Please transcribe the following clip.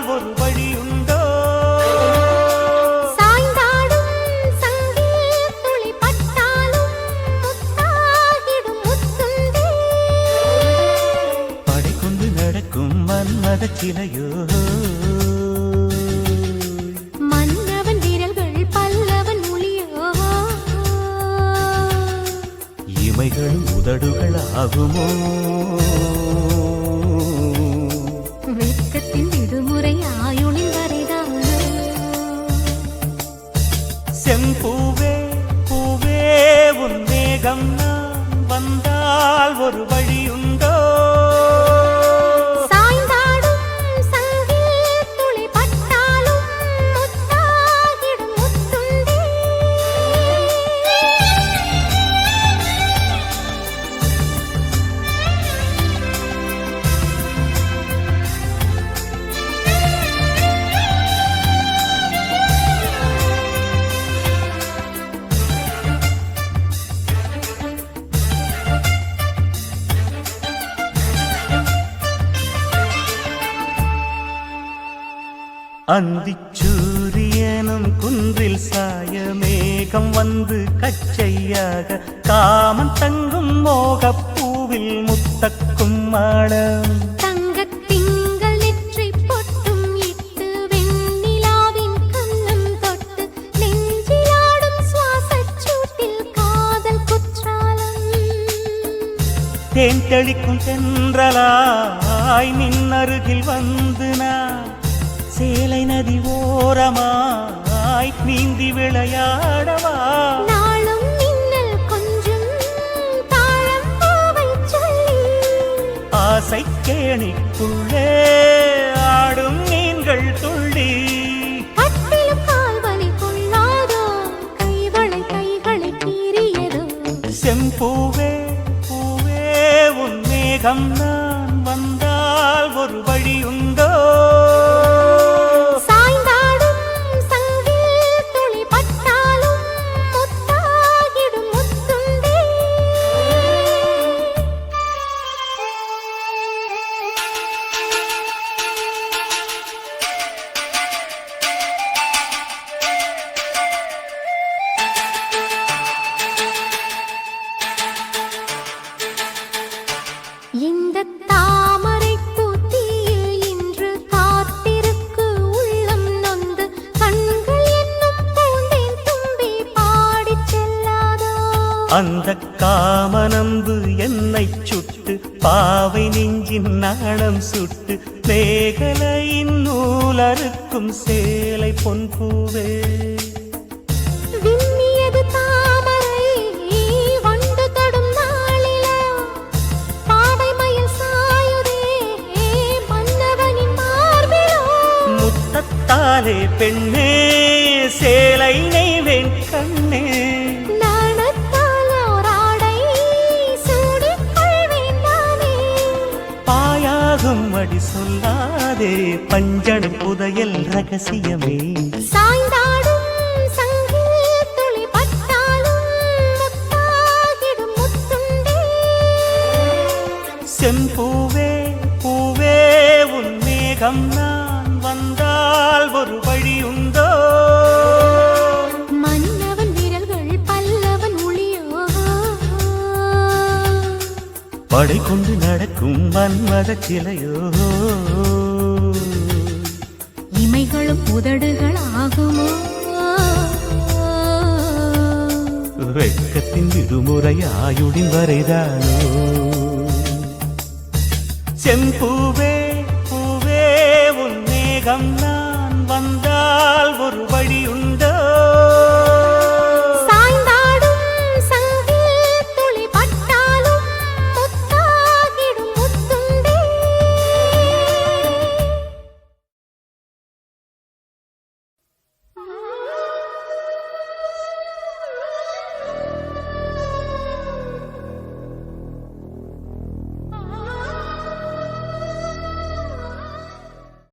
வந்தால் ஒரு வழியுண்டோ? சாய்ந்தாடும் சங்கில் துளி பட்டாலும் முத்தாகிடும் முத்துண்டே. படை கொண்டு நடக்கும் மன்மத சிலையோ? மன்னவன் விரல்கள் பல்லவன் மொழியோ? இமைகளும் உதடுகள் ஆகுமோ? வெட்கத்தின் விடுமுறை ஆயுளின் வரைதானோ? செம்பூவே பூவே உன் மேகம் நான் வந்தால் ஒரு வழியுண்டோ? சாய்ந்தாடும் சங்கில் துளி பட்டாலும் முத்தாகிடும் முத்துண்டே. அந்திச்சூரியனும் குன்றில் சாய மேகம் வந்து கச்சையாக காமன் தங்கும் மோகப்பூவில் முத்தக்கும் மாடம். தங்கத் திங்கள் நெற்றி பொட்டும் இட்டு வெண்ணிலாவின் கன்னம் தொட்டு நெஞ்சிலாடும் சுவாசச் சூட்டில் காதல் குற்றாலம். தேன் தெளிக்கும் தென்றலாய் மின்னருகில் வந்து நான் சேலை நதி ஓரமாய் நீந்தி விளையாடவா? நாளும் மின்னல் கொஞ்சும் தாழம் பூவைச் சொல்லி ஆசை கேணிக்குள்ளே ஆடும் மீன்கள் துள்ளி. கட்டிலும் கால்வலி கொள்ளாதோ கைவளை கைகளை கீறியதோ? செம்பூவே பூவே உன் மேகம் நான் வந்தால் ஒரு வழியுண்டோ? சாய்ந்தாடும் சங்கில் துளி பட்டாலும் முத்தாகிடும் முத்துண்டே. இந்த தாமரைப் பூத்தியில் இன்று காத்திருக்கு உள்ளம் நொந்து கண்கள் என்னும் பூந்தேன் தும்பி பாடிச் செல்லாதோ? அந்த காமனம்பு என்னை சுட்டு பாவை நெஞ்சின் நாணம் சுட்டு மேகலையின் நூலறுக்கும் சேலை பொன்பூவே. விண்ணியது தாமரை வண்டு தொடும் நாளிலா பாவை மயில் சாயுதே மன்னவனின் மார்பிலோ? முத்தத்தாலே பெண்ணே சேலை நெய்வேன் கண்ணே. நாணத்தால் ஓராடை சூடிக் கொள்வேன் நானே. பாயாகும் அடி சொல்லாதே பஞ்சடும் புதையல் ரகசியமே. சாய்ந்தாடும் சங்கில் துளி பட்டாலும் முத்தாகிடும் முத்துண்டே. செம்பூவே பூவே உன் மேகம் நான் வந்தால் ஒரு வழியுண்டோ? மன்னவன் விரல்கள் பல்லவன் மொழியோ? படை கொண்டு நடக்கும் மன்மத சிலையோ? இமைகளும் உதடுகள் ஆகுமோ? வெட்கத்தின் விடுமுறை ஆயுடின் வரைதானோ? செம்பூவே பூவே உன் மேகம் நான் வந்தால் ஒரு வழியுண்டோ?